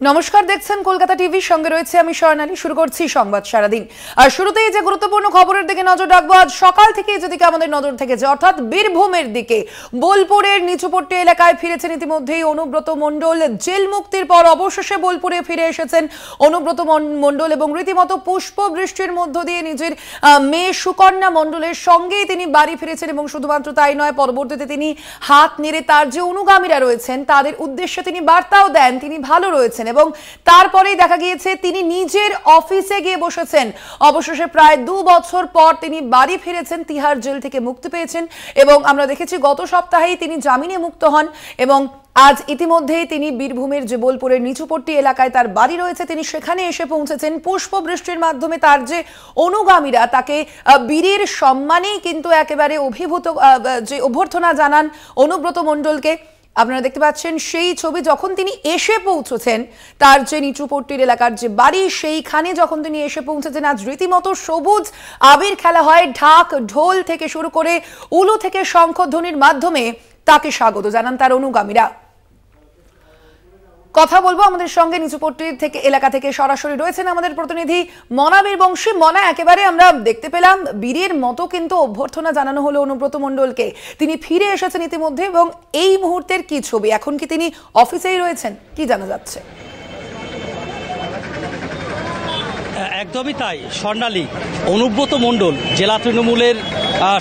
নমস্কার, দেখছেন কলকাতা টিভির সঙ্গে রয়েছে আমি স্বর্ণালী। শুরু করছি সংবাদ সারাদিন। আর শুরুতেই যে গুরুত্বপূর্ণ খবরের দিকে নজর রাখবো। আজ সকাল থেকে যেদিকে আমাদের নজর থেকেছে, অর্থাৎ বীরভূমের দিকে বোলপুরের নিচুপট্টি এলাকায় ফিরেছেন ইতিমধ্যেই অনুব্রত মণ্ডল। জেল মুক্তির পর অবশেষে বোলপুরে ফিরে এসেছেন অনুব্রত মণ্ডল এবং রীতিমতো পুষ্প বৃষ্টির মধ্য দিয়ে নিজের মেয়ে সুকন্যা মণ্ডলের সঙ্গেই তিনি বাড়ি ফিরেছেন। এবং শুধুমাত্র তাই নয়, পরবর্তীতে তিনি হাত নেড়ে তার যে অনুগামীরা রয়েছেন তাদের উদ্দেশ্যে তিনি বার্তাও দেন তিনি ভালো রয়েছেন। এবং তারপরেই দেখা গিয়েছে তিনি নিজের অফিসে গিয়ে বসেছেন। অবশেষে প্রায় 2 বছর পর তিনি বাড়ি ফিরেছেন, তিহার জেল থেকে মুক্তি পেয়েছেন। এবং আমরা দেখেছি গত সপ্তাহেই তিনি জামিনে মুক্ত হন এবং আজ ইতিমধ্যেই তিনি বীরভূমের যে বোলপুরের নিচুপট্টি এলাকায় তার বাড়ি রয়েছে তিনি সেখানে এসে পৌঁছেছেন। পুষ্প বৃষ্টির মাধ্যমে তার যে অনুগামীরা তাকে বীরের সম্মানেই কিন্তু একেবারে অভিভূত যে অভ্যর্থনা জানান অনুব্রত মণ্ডলকে। আপনারা দেখতে পাচ্ছেন সেই ছবি যখন তিনি এসে পৌঁছেছেন তার যে নিচুপট্টির এলাকার যে বাড়ি সেইখানে যখন তিনি এসে পৌঁছেছেন। আজ রীতিমতো সবুজ আবির খেলা হয়, ঢাক ঢোল থেকে শুরু করে উলু থেকে শঙ্খধ্বনির মাধ্যমে তাকে স্বাগত জানান তার অনুগামীরা। কথা বলবো আমাদের সঙ্গে নিচুপট্টি থেকে এলাকা থেকে সরাসরি রয়েছেন আমাদের প্রতিনিধি মনা বীরবংশী। মনা, একেবারে আমরা দেখতে পেলাম বীরের মতো কিন্তু অভ্যর্থনা জানানো হলো অনুব্রত মণ্ডলকে। তিনি ফিরে এসেছেন ইতিমধ্যে এবং এই মুহূর্তের কি ছবি, এখন কি তিনি অফিসেই রয়েছেন, কি জানা যাচ্ছে? একদমই তাই স্বর্ণালী। অনুব্রত মণ্ডল জেলা তৃণমূলের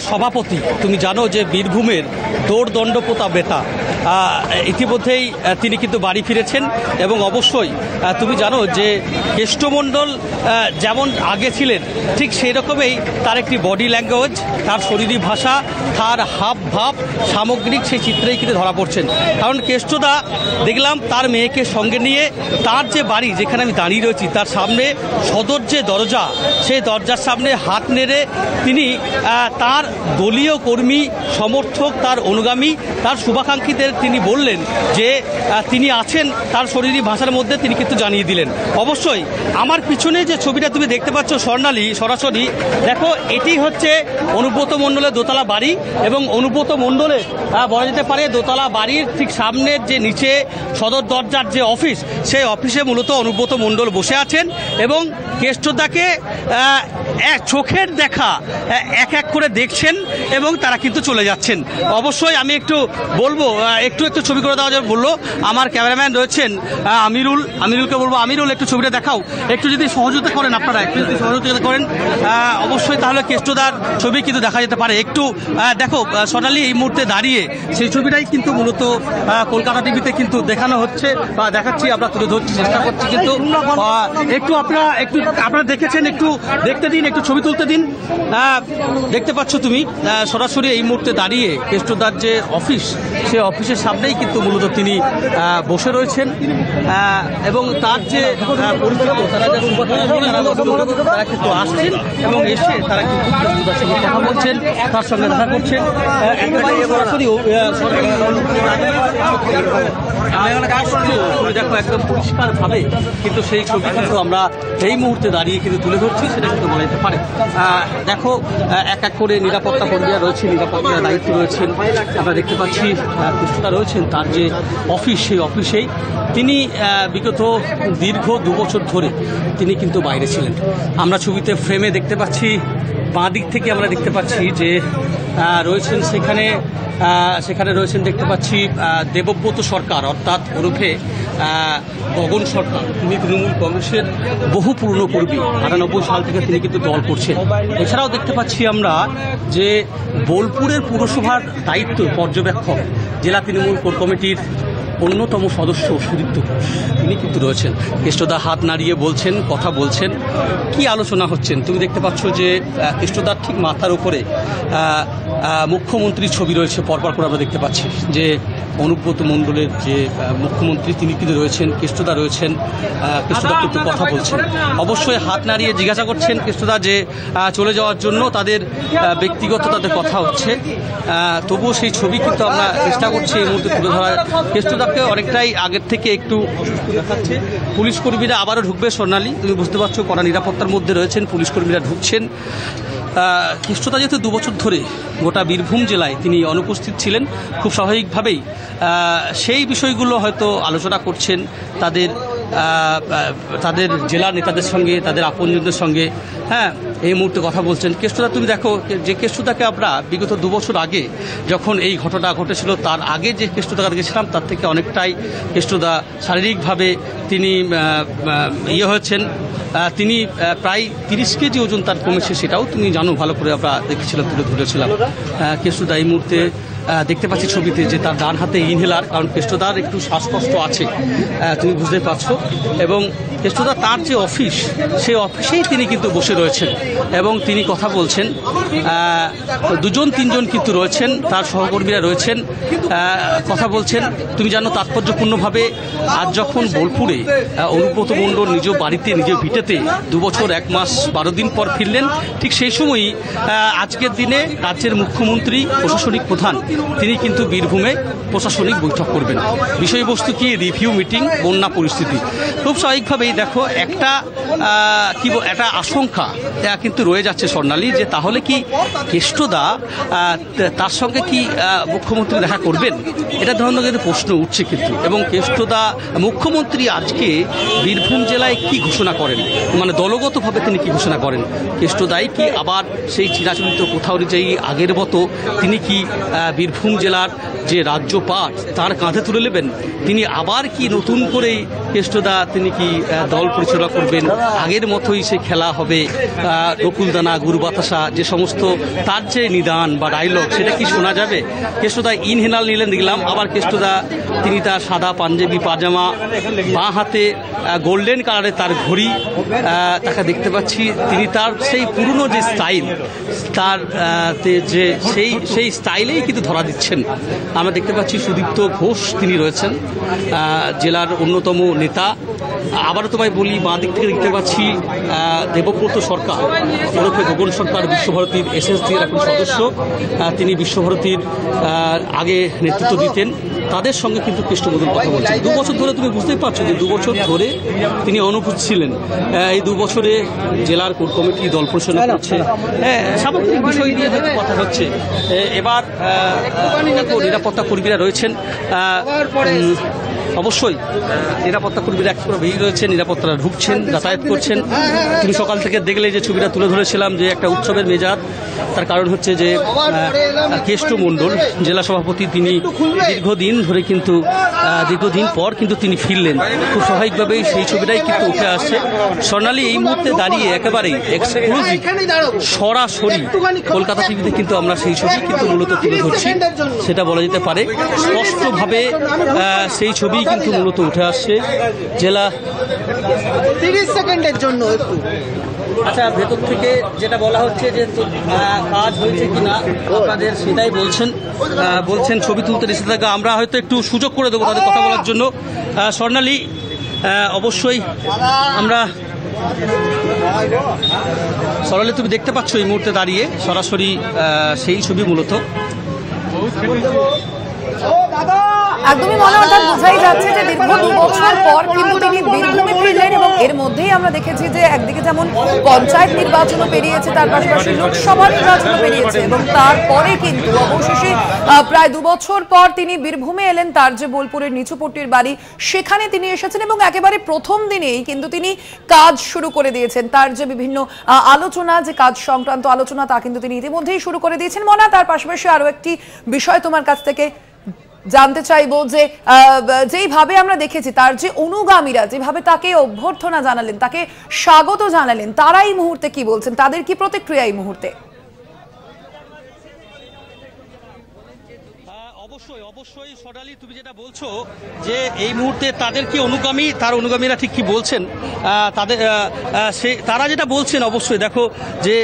সভাপতি। তুমি জানো যে বীরভূমের দৌড়দণ্ড প্রতাপ বেতা ইতিমধ্যেই তিনি কিন্তু বাড়ি ফিরেছেন। এবং অবশ্যই তুমি জানো যে কেষ্টমণ্ডল যেমন আগে ছিলেন ঠিক সেই রকমই তার একটি বডি ল্যাঙ্গুয়েজ, তার শরীরী ভাষা, তার হাব ভাব সামগ্রিক সেই চিত্রেই কিন্তু ধরা পড়ছেন। কারণ কেষ্টদা দেখলাম তার মেয়েকে সঙ্গে নিয়ে তার যে বাড়ি যেখানে আমি দাঁড়িয়ে রয়েছি তার সামনে সদর যে দরজা সেই দরজার সামনে হাত নেড়ে তিনি তার দলীয় কর্মী সমর্থক তার অনুগামী তার শুভাকাঙ্ক্ষীদের তিনি বললেন যে তিনি আছেন, তার শরীরী ভাষার মধ্যে তিনি কিন্তু জানিয়ে দিলেন। অবশ্যই আমার পিছনে যে ছবিটা তুমি দেখতে পাচ্ছ স্বর্ণালী, সরাসরি দেখো এটি হচ্ছে অনুব্রত মণ্ডলের দোতলা বাড়ি। এবং অনুব্রত মণ্ডলের বলা যেতে পারে দোতলা বাড়ির ঠিক সামনের যে নিচে সদর দরজার যে অফিস সেই অফিসে মূলত অনুব্রত মণ্ডল বসে আছেন এবং কেষ্টদাকে চোখের দেখা এক এক করে দেখছেন এবং তারা কিন্তু চলে যাচ্ছেন। অবশ্যই আমি একটু বলবো একটু ছবি করে দেওয়া যাবে বললো আমার ক্যামেরাম্যান রয়েছেন আমিরুলকে বলবো, আমিরুল একটু ছবিটা দেখাও, একটু যদি সহযোগিতা করেন আপনারা, একটু যদি সহযোগিতা করেন অবশ্যই তাহলে কেষ্টদার ছবি কিন্তু দেখা যেতে পারে। একটু দেখো সোনালি এই মুহূর্তে দাঁড়িয়ে সেই ছবিটাই কিন্তু মূলত কলকাতা টিভিতে কিন্তু দেখানো হচ্ছে বা দেখাচ্ছি, আমরা তুলে ধরছি চেষ্টা করছি। কিন্তু একটু আপনারা দেখেছেন, একটু দেখতে দিন, একটু ছবি তুলতে দিন। দেখতে পাচ্ছ তুমি সরাসরি এই মুহূর্তে দাঁড়িয়ে কেষ্টদার যে অফিস সেই অফিসের সামনেই কিন্তু মূলত তিনি বসে রয়েছেন এবং তার যে তারা কিন্তু আসছেন এবং এসে তারা কিন্তু কেষ্টদার সঙ্গে কথা বলছেন, তার সঙ্গে দেখা করছেন। দেখো একদম পরিষ্কারভাবে কিন্তু সেই ছবি কিন্তু আমরা এই মুহূর্তে দাঁড়িয়ে কিন্তু তুলে ধরছি, সেটা কিন্তু বলা যেতে পারে। দেখো এক এক করে নিরাপত্তা কর্মীরা রয়েছেন, নিরাপত্তার দায়িত্ব রয়েছেন। আমরা দেখতে পাচ্ছি কেষ্টদা রয়েছেন তার যে অফিস সেই অফিসেই তিনি বিগত দীর্ঘ 2 বছর ধরে তিনি কিন্তু বাইরে ছিলেন। আমরা ছবিতে ফ্রেমে দেখতে পাচ্ছি, বাঁ দিক থেকে আমরা দেখতে পাচ্ছি যে রয়েছেন সেখানে রয়েছেন দেখতে পাচ্ছি দেবব্রত সরকার, অর্থাৎ ওরফে গগন সরকার। তিনি তৃণমূল কংগ্রেসের বহু পুরনো কর্মী, 98 সাল থেকে তিনি কিন্তু দল করছেন। এছাড়াও দেখতে পাচ্ছি আমরা যে বোলপুরের পুরসভার দায়িত্ব পর্যবেক্ষক জেলা তৃণমূল কোর কমিটির অন্যতম সদস্য সুদীপ্ত ঘোষ, তিনি কিন্তু রয়েছেন। কেষ্টদা হাত নাড়িয়ে বলছেন, কথা বলছেন, কি আলোচনা হচ্ছেন তুমি দেখতে পাচ্ছ যে কেষ্টদার ঠিক মাথার উপরে মুখ্যমন্ত্রীর ছবি রয়েছে। পরপর করে আমরা দেখতে পাচ্ছি যে অনুব্রত মণ্ডলের যে মুখ্যমন্ত্রী তিনি কিন্তু রয়েছেন, কেষ্টদা রয়েছেন, কেষ্টদা কিন্তু কথা বলছেন। অবশ্যই হাত নাড়িয়ে জিজ্ঞাসা করছেন কেষ্টদা যে চলে যাওয়ার জন্য তাদের ব্যক্তিগত তাদের কথা হচ্ছে। তবুও সেই ছবি কিন্তু আমরা চেষ্টা করছি এই মুহূর্তে তুলে ধরার। কেষ্টদাকে অনেকটাই আগের থেকে একটু দেখাচ্ছে। পুলিশ কর্মীরা আবারও ঢুকবে স্বর্ণালী, তুমি বুঝতে পারছো কড়া নিরাপত্তার মধ্যে রয়েছেন, পুলিশ কর্মীরা ঢুকছেন। কেষ্টদা যেহেতু 2 বছর ধরে গোটা বীরভূম জেলায় তিনি অনুপস্থিত ছিলেন, খুব স্বাভাবিকভাবেই সেই বিষয়গুলো হয়তো আলোচনা করছেন, তাদের তাদের জেলা নেতাদের সঙ্গে, তাদের আপনজনদের সঙ্গে এই মুহূর্তে কথা বলছেন। কেষ্টদা, তুমি দেখো যে কেষ্টদাকে আমরা বিগত 2 বছর আগে যখন এই ঘটনা ঘটেছিল তার আগে যে কেষ্টদাকে দেখেছিলাম তার থেকে অনেকটাই কেষ্টদা শারীরিকভাবে তিনি হয়েছেন। তিনি প্রায় 30 কেজি ওজন তার কমেছে, সেটাও তুমি জানো ভালো করে, আমরা দেখেছিলাম, তুলে ধরেছিলাম। কেষ্টদা এই মুহূর্তে দেখতে পাচ্ছি ছবিতে যে তার ডান হাতে ইনহেলার, কারণ কেষ্টদার একটু শ্বাসকষ্ট আছে, তুমি বুঝতে পারছো। এবং কেষ্টদা তার যে অফিস, সেই অফিসেই তিনি কিন্তু বসে রয়েছেন এবং তিনি কথা বলছেন। 2-3 জন কিন্তু রয়েছেন, তার সহকর্মীরা রয়েছেন, কথা বলছেন। তুমি জানো তাৎপর্যপূর্ণভাবে আজ যখন বোলপুরে অনুব্রত মণ্ডল নিজ বাড়িতে, নিজ ভিটেতে 2 বছর 1 মাস 12 দিন পর ফিরলেন, ঠিক সেই সময়ই আজকের দিনে রাজ্যের মুখ্যমন্ত্রী, প্রশাসনিক প্রধান, তিনি কিন্তু বীরভূমে প্রশাসনিক বৈঠক করবেন। বিষয়বস্তু কি? রিভিউ মিটিং, বন্যা পরিস্থিতি। খুব স্বাভাবিকভাবেই দেখো একটা আশঙ্কা কিন্তু রয়ে যাচ্ছে স্বর্ণালী, যে তাহলে কি কেষ্টদা তার সঙ্গে কি মুখ্যমন্ত্রী দেখা করবেন, এটা ধরনের কিন্তু প্রশ্ন উঠছে কিন্তু। এবং কেষ্টদা, মুখ্যমন্ত্রী আজকে বীরভূম জেলায় কি ঘোষণা করেন, মানে দলগতভাবে তিনি কি ঘোষণা করেন, কেষ্টদাই কি আবার সেই চিরাচরিত কোথাও অনুযায়ী আগের মতো তিনি কি বীরভূম জেলার যে রাজ্যপাট তার কাঁধে তুলে নেবেন, তিনি আবার কি নতুন করে কেষ্টদা তিনি কি দল পরিচালনা করবেন, আগের মতোই সে খেলা হবে, রকুলদানা গুরু বাতাসা যে সমস্ত তার যে নিদান বা ডায়লগ, সেটা কি শোনা যাবে? কেষ্টদা ইনহেলার নিলেন দেখলাম, আবার কেষ্টদা তিনি তার সাদা পাঞ্জাবি পাজামা, বাঁ হাতে গোল্ডেন কালারের তার ঘড়ি, তাকে দেখতে পাচ্ছি তিনি তার সেই পুরনো যে স্টাইল, তার যে সেই স্টাইলেই কিন্তু ধরা দিচ্ছেন। আমরা দেখতে পাচ্ছি সুদীপ্ত ঘোষ তিনি রয়েছেন, জেলার অন্যতম নেতা। আবারও তোমায় বলি, বাঁ দিক থেকে দেখতে পাচ্ছি দেবব্রত সরকার, ওরফে গগন সরকার, বিশ্বভারতীর এসএসডির এখন সদস্য। তিনি বিশ্বভারতীর আগে নেতৃত্ব দিতেন, তাদের সঙ্গে কিন্তু কেষ্টমণ্ডল কথা বলছেন। 2 বছর ধরে তুমি বুঝতেই পারছো যে 2 বছর ধরে তিনি অনুপস্থিত ছিলেন। এই 2 বছরে জেলার কোর কমিটি দল পরিচালনা করছে, স্বাভাবিক বিষয় নিয়ে হয়তো কথা হচ্ছে। এবার নিরাপত্তা কর্মীরা রয়েছেন, অবশ্যই নিরাপত্তা কর্মীরা একবার বেরিয়ে রয়েছেন, নিরাপত্তারা ঢুকছেন, যাতায়াত করছেন। তুমি সকাল থেকে দেখলে যে ছবিটা তুলে ধরেছিলাম যে একটা উৎসবের মেজাজ। তার কারণ হচ্ছে যে কেষ্টমণ্ডল জেলা সভাপতি, তিনি দীর্ঘদিন পর কিন্তু তিনি ফিরলেন। খুব স্বাভাবিকভাবেই সেই ছবিটাই কিন্তু উঠে আসছে। স্বর্ণালী এই মুহূর্তে দাঁড়িয়ে একেবারেই এক্সক্লুসিভ সরাসরি কলকাতা টিভিতে কিন্তু আমরা সেই ছবি কিন্তু মূলত তুলে ধরছি, সেটা বলা যেতে পারে। স্পষ্টভাবে সেই ছবি কিন্তু মূলত উঠে আসছে। জেলা 30 সেকেন্ডের জন্য একটু, আচ্ছা, ভেতর থেকে যেটা বলা হচ্ছে যে কাজ হয়েছে কিনা আপনাদের সেটাই বলছেন ছবি তুলতে এসে থাকা। আমরা হয়তো একটু সুযোগ করে দেবো তাদের কথা বলার জন্য। স্বর্ণালী, অবশ্যই আমরা স্বর্ণালী তুমি দেখতে পাচ্ছ এই মুহূর্তে দাঁড়িয়ে সরাসরি সেই ছবি মূলত। একদমই মনে অর্থাৎ বোঝাই যাচ্ছে যে দীর্ঘ 2 বছর পর কিন্তু তিনি বীরভূমে ফিরলেন এবং এর মধ্যেই আমরা দেখেছি যে একদিকে যেমন পঞ্চায়েত নির্বাচনও পেরিয়েছে, তার পাশাপাশি লোকসভা নির্বাচনও পেরিয়েছে এবং তারপরে কিন্তু অবশেষে প্রায় 2 বছর পর তিনি বীরভূমে এলেন। তার যে বোলপুরের নিচুপট্টির বাড়ি, সেখানে তিনি এসেছেন এবং একেবারে প্রথম দিনেই কিন্তু তিনি কাজ শুরু করে দিয়েছেন। তার যে বিভিন্ন আলোচনা, যে কাজ সংক্রান্ত আলোচনা, তা কিন্তু তিনি ইতিমধ্যেই শুরু করে দিয়েছেন। মনা, তার পাশাপাশি আরো একটি বিষয় তোমার কাছ থেকে জানতে চাইবো যে যেইভাবে আমরা দেখেছি তার যে অনুগামীরা যেভাবে তাকে অভ্যর্থনা জানালেন, তাকে স্বাগত জানালেন, তারা এই মুহূর্তে কি বলছেন, তাদের কি প্রতিক্রিয়া এই মুহূর্তে? অবশ্যই সোনালী, তুমি যেটা বলছো যে এই মুহূর্তে তাদের কি অনুগামী, তার অনুগামীরা ঠিক কি বলছেন, তারা যেটা বলছেন, অবশ্যই দেখো যে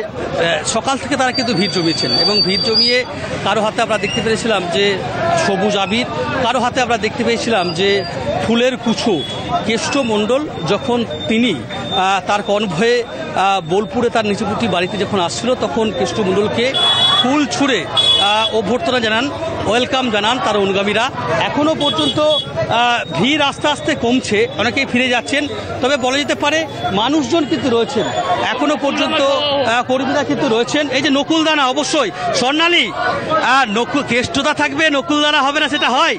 সকাল থেকে তারা কিন্তু ভিড় জমিয়েছেন এবং ভিড় জমিয়ে কারো হাতে আমরা দেখতে পেয়েছিলাম যে সবুজ আবির, কারো হাতে আমরা দেখতে পেয়েছিলাম যে ফুলের কুচো। কেষ্টমণ্ডল যখন তিনি তার কনভয়ে বোলপুরে তার নিচুপট্টি বাড়িতে যখন আসছিল, তখন কেষ্টমণ্ডলকে ফুল ছুঁড়ে অভ্যর্থনা জানান, ওয়েলকাম জানান তার অনুগামীরা। এখনও পর্যন্ত ভিড় আস্তে আস্তে কমছে, অনেকেই ফিরে যাচ্ছেন, তবে বলা যেতে পারে মানুষজন কিন্তু রয়েছেন এখনো পর্যন্ত, কর্মীরা কিন্তু রয়েছেন। এই যে নকুলদানা, অবশ্যই স্বর্ণালী কেষ্টদা থাকবে, নকুলদানা হবে না সেটা হয়?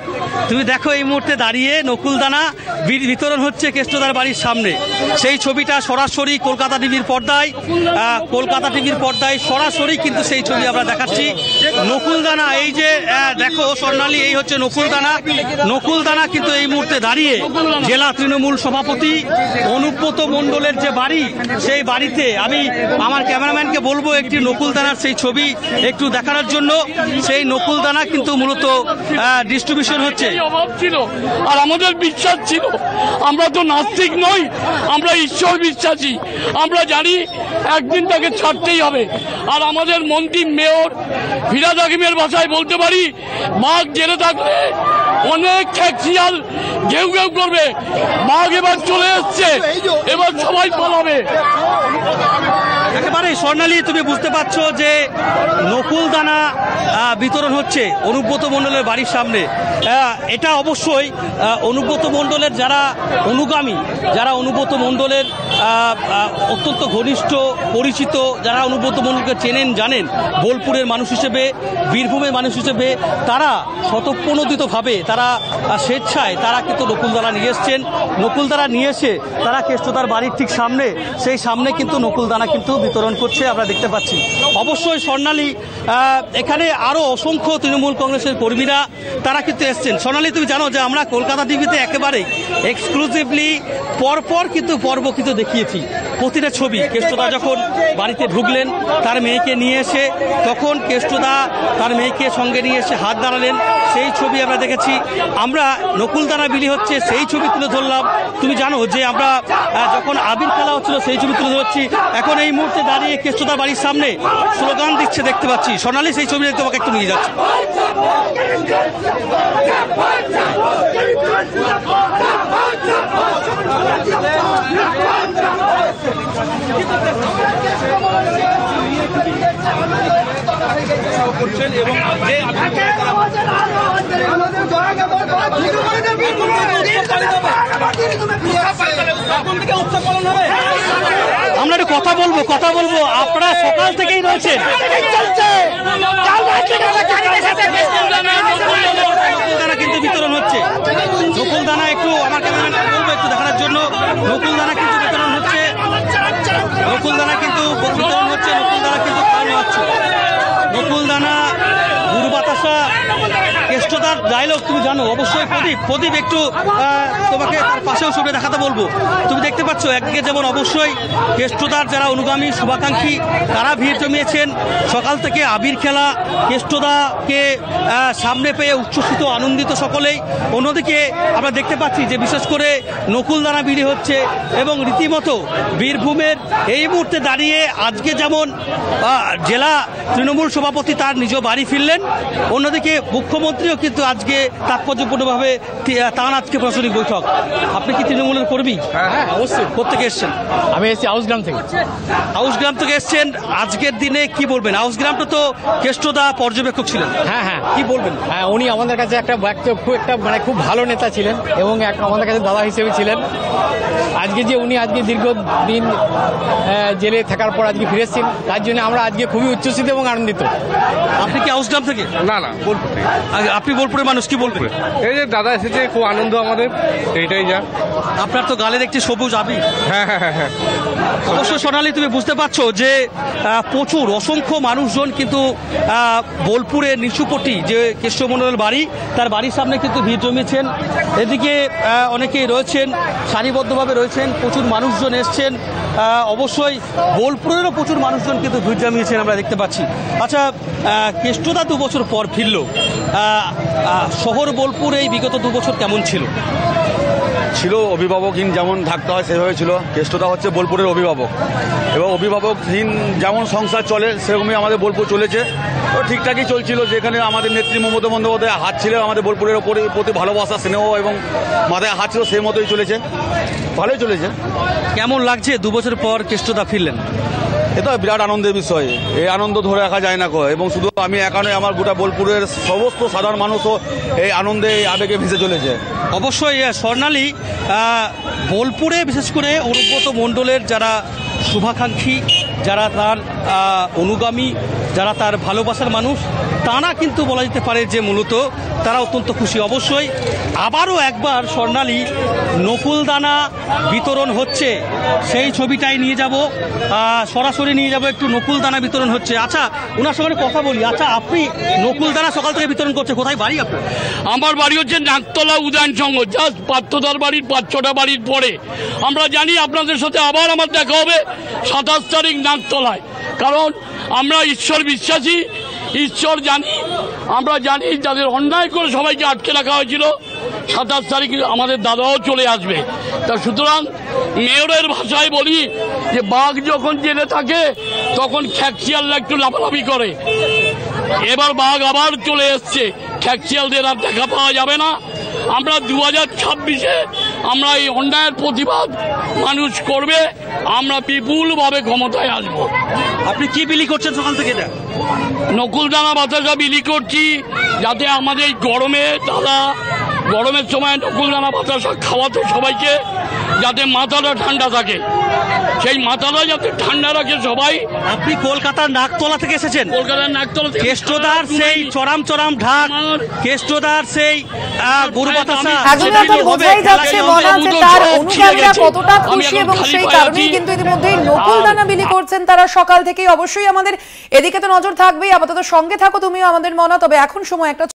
তুমি দেখো এই মুহূর্তে দাঁড়িয়ে নকুলদানা বিতরণ হচ্ছে কেষ্টদার বাড়ির সামনে। সেই ছবিটা সরাসরি কলকাতা টিভির পর্দায় সরাসরি কিন্তু সেই ছবি আমরা দেখাচ্ছি। নকুলদানা, এই যে দেখো স্বর্ণালী, এই হচ্ছে নকুলদানা কিন্তু এই মুহূর্তে দাঁড়িয়ে জেলা তৃণমূল সভাপতি অনুব্রত মণ্ডলের যে বাড়ি, সেই বাড়িতে আমি আমার ক্যামেরাম্যানকে বলবো একটি নকুলদানার সেই ছবি একটু দেখানোর জন্য। সেই নকুলদানা কিন্তু মূলত ডিস্ট্রিবিউশন হচ্ছে। অভাব ছিল আর আমাদের বিশ্বাস ছিল, আমরা তো নাস্তিক নই, আমরা ঈশ্বর বিশ্বাসী। আমরা জানি একদিন তাকে ছাড়তেই হবে। আর আমাদের মন্ত্রী মেয়র ফিরাদ হাকিমের ভাষায় বলতে পারি, বাঘ জেলে থাকলে অনেক খেয়াল ঘেউ ঘেউ করবে। বাঘ এবার চলে এসছে, এবার সবাই পালাবে। একেবারে স্বর্ণালী, তুমি বুঝতে পারছো যে নকুলদানা বিতরণ হচ্ছে অনুব্রত মণ্ডলের বাড়ির সামনে। এটা অবশ্যই অনুব্রত মণ্ডলের যারা অনুগামী, যারা অনুব্রত মণ্ডলের অত্যন্ত ঘনিষ্ঠ পরিচিত, যারা অনুব্রত মণ্ডলকে চেনেন জানেন, বোলপুরের মানুষ হিসেবে, বীরভূমের মানুষ হিসেবে, তারা স্বতঃপ্রণোদিতভাবে, তারা স্বেচ্ছায় তারা কিন্তু নকুলদানা নিয়ে এসছেন। নকুলদানা নিয়ে এসে তারা কেষ্টদার বাড়ির ঠিক সামনে, সেই সামনে কিন্তু নকুলদানা কিন্তু বিতরণ করছে আমরা দেখতে পাচ্ছি। অবশ্যই স্বর্ণালী, এখানে আরও অসংখ্য তৃণমূল কংগ্রেসের কর্মীরা তারা কিন্তু এসছেন। স্বর্ণালী, তুমি জানো যে আমরা কলকাতা টিভিতে একেবারে এক্সক্লুসিভলি পরপর কিন্তু পর্ব কিন্তু দেখিয়েছি প্রতিটা ছবি। কেষ্টদা যখন বাড়িতে ঢুকলেন তার মেয়েকে নিয়ে এসে, তখন কেষ্টদা তার মেয়েকে সঙ্গে নিয়ে এসে হাত দাঁড়ালেন, সেই ছবি আমরা দেখেছি। আমরা নকুলদানা বিলি হচ্ছে সেই ছবি তুলে ধরলাম। তুমি জানো যে আমরা যখন আবির খেলা হচ্ছিল সেই ছবি তুলে ধরছি। এখন এই মুহূর্তে দাঁড়িয়ে কেষ্টদার বাড়ির সামনে স্লোগান দিচ্ছে দেখতে পাচ্ছি। স্বর্ণালী, সেই ছবি তোমাকে একটু নিয়ে যাচ্ছে। এবং আমরা একটু কথা বলবো। আপনারা সকাল থেকেই রয়েছেন, নকুলদানা কিন্তু বিতরণ হচ্ছে। নকুলদানা একটু আমার ক্যামেরাম্যান বলবো একটু দেখানোর জন্য। নকুলদানা কিন্তু বিতরণ হচ্ছে, নকুলদানা কিন্তু খাওয়ানো হচ্ছে। নকুলদানা, গুরু বাতাসা, কেষ্টদার ডায়লগ তুমি জানো অবশ্যই। প্রদীপ একটু তোমাকে তার পাশেও ছবি দেখাতে বলবো। তুমি দেখতে পাচ্ছ একদিকে যেমন অবশ্যই কেষ্টদার যারা অনুগামী শুভাকাঙ্ক্ষী তারা ভিড় জমিয়েছেন সকাল থেকে। আবির খেলা, কেষ্টদাকে সামনে পেয়ে উচ্ছ্বসিত, আনন্দিত সকলেই। অন্যদিকে আমরা দেখতে পাচ্ছি যে বিশেষ করে নকুলদানা বিলি হচ্ছে এবং রীতিমতো বীরভূমের এই মুহূর্তে দাঁড়িয়ে আজকে যেমন জেলা তৃণমূল সভাপতি তার নিজ বাড়ি ফিরলেন, অন্যদিকে মুখ্যমন্ত্রীও কিন্তু আজকে তাৎপর্যপূর্ণভাবে তাঁর আজকে প্রশাসনিক বৈঠক। আপনি কি তৃণমূলের কর্মী? হ্যাঁ, অবশ্যই। কোথেকে এসছেন? আমি এসেছি আউসগ্রাম থেকে। আউসগ্রাম থেকে এসছেন, আজকের দিনে কি বলবেন? আউসগ্রামটা তো কেষ্টদা পর্যবেক্ষক ছিলেন। হ্যাঁ, কি বলবেন? হ্যাঁ, উনি আমাদের কাছে খুব ভালো নেতা ছিলেন এবং আমাদের কাছে দাদা হিসেবে ছিলেন। আজকে যে উনি আজকে দীর্ঘদিন জেলে থাকার পর আজকে ফিরে এসেছেন, তার জন্য আমরা আজকে খুবই উচ্ছ্বসিত এবং আনন্দিত। আপনি কি আউসগ্রাম থেকে? না, বোলপুর থেকে। আপনি বোলপুরের মানুষ, কি বলবেন? এই যে দাদা এসেছে, খুব আনন্দ আমাদের, এইটাই যা। আপনার তো গালে দেখছি সবুজ আবির। হ্যাঁ। অবশ্য সোনালী, তুমি বুঝতে পারছো যে প্রচুর অসংখ্য মানুষজন কিন্তু বোলপুরের নিচুপটি যে কেষ্টমণ্ডলের বাড়ি, তার বাড়ির সামনে কিন্তু ভিড় জমিয়েছেন। এদিকে অনেকেই রয়েছেন, সারিবদ্ধভাবে রয়েছেন, প্রচুর মানুষজন এসছেন। অবশ্যই বোলপুরেরও প্রচুর মানুষজন কিন্তু ভিড় জমিয়েছেন আমরা দেখতে পাচ্ছি। আচ্ছা, কেষ্টদা 2 বছর পর ফিরল, শহর বোলপুর এই বিগত 2 বছর কেমন ছিল? অভিভাবকহীন যেমন থাকতে হয় সেভাবে ছিল। কেষ্টদা হচ্ছে বোলপুরের অভিভাবক এবং অভিভাবকহীন যেমন সংসার চলে সেরকমই আমাদের বোলপুর চলেছে। তো ঠিকঠাকই চলছিল, যেখানে আমাদের নেত্রী মমতা বন্দ্যোপাধ্যায় হাত ছিল, আমাদের বোলপুরের প্রতি ভালোবাসা, স্নেহ এবং মাথায় হাত ছিল, সেই মতোই চলেছে, ভালোই চলেছে। কেমন লাগছে 2 বছর পর কেষ্টদা ফিরলেন? এ তো বিরাট আনন্দের বিষয়, এই আনন্দ ধরে রাখা যায় না এবং শুধু আমি একা নয়, আমার গোটা বোলপুরের সমস্ত সাধারণ মানুষও এই আনন্দে এই আবেগে ভেসে চলেছে। অবশ্যই স্বর্ণালী, বোলপুরে বিশেষ করে অনুব্রত মণ্ডলের যারা শুভাকাঙ্ক্ষী, যারা তার অনুগামী, যারা তার ভালোবাসার মানুষ, তারা কিন্তু বলা যেতে পারে যে মূলত তারা অত্যন্ত খুশি। অবশ্যই আবারও একবার স্বর্ণালী নকুলদানা বিতরণ হচ্ছে, সেই ছবিটাই নিয়ে যাব, সরাসরি নিয়ে যাব, একটু নকুলদানা বিতরণ হচ্ছে। আচ্ছা, ওনার সঙ্গে কথা বলি। আচ্ছা, আপনি নকুলদানা সকাল থেকে বিতরণ করছে, কোথায় বাড়ি আপনার? আমার বাড়ি হচ্ছে নাকতলা উদয়ন সংঘ, জাস্ট পাত্রদার বাড়ির 5-6টা বাড়ির পরে। আমরা জানি আপনাদের সাথে আবার আমার দেখা হবে 27 তারিখ নাকতলায়, কারণ আমরা ঈশ্বর বিশ্বাসী, ঈশ্বর জানি। আমরা জানি যাদের অন্যায় করে সবাইকে আটকে রাখা হয়েছিল, 27 তারিখ আমাদের দাদাও চলে আসবে। তা সুতরাং মেয়রের ভাষায় বলি যে বাঘ যখন জেলে থাকে তখন খ্যাকশিয়ালরা একটু লাফালাফি করে। এবার বাঘ আবার চলে এসছে, খ্যাকশিয়ালদের আর দেখা পাওয়া যাবে না। আমরা 2026-এ আমরা এই অন্যায়ের প্রতিবাদ মানুষ করবে, আমরা বিপুলভাবে ক্ষমতায় আসব। আপনি কি বিলি করছেন সকাল থেকে? এটা নকুলদানা বাতাসা বিলি করছি, যাতে আমাদের এই গরমে, দাদা গরমের সময় নকুলদানা বাতাসা খাওয়াতে সবাইকে, যাতে মাথাটা ঠান্ডা থাকে, সেই মাথাটা যাতে ঠান্ডা রাখে সবাই। আপনি কলকাতার নাকতলা থেকে এসেছেন? কলকাতার নাকতলা থেকে। কেষ্টদার সেই চরাম চরাম ঢাক, কেষ্টদার সেই গরু বাতাসা, বোঝাই যাচ্ছে মনা যে তার অনুগামীরা কতটা খুশি, এবং সেই কারণেই কিন্তু ইতিমধ্যেই নকুলদানা বিলি করছেন তারা সকাল থেকেই। অবশ্যই আমাদের এদিকে তো নজর থাকবেই, আপাতত সঙ্গে থাকো তুমিও আমাদের মনা। তবে এখন সময় একটা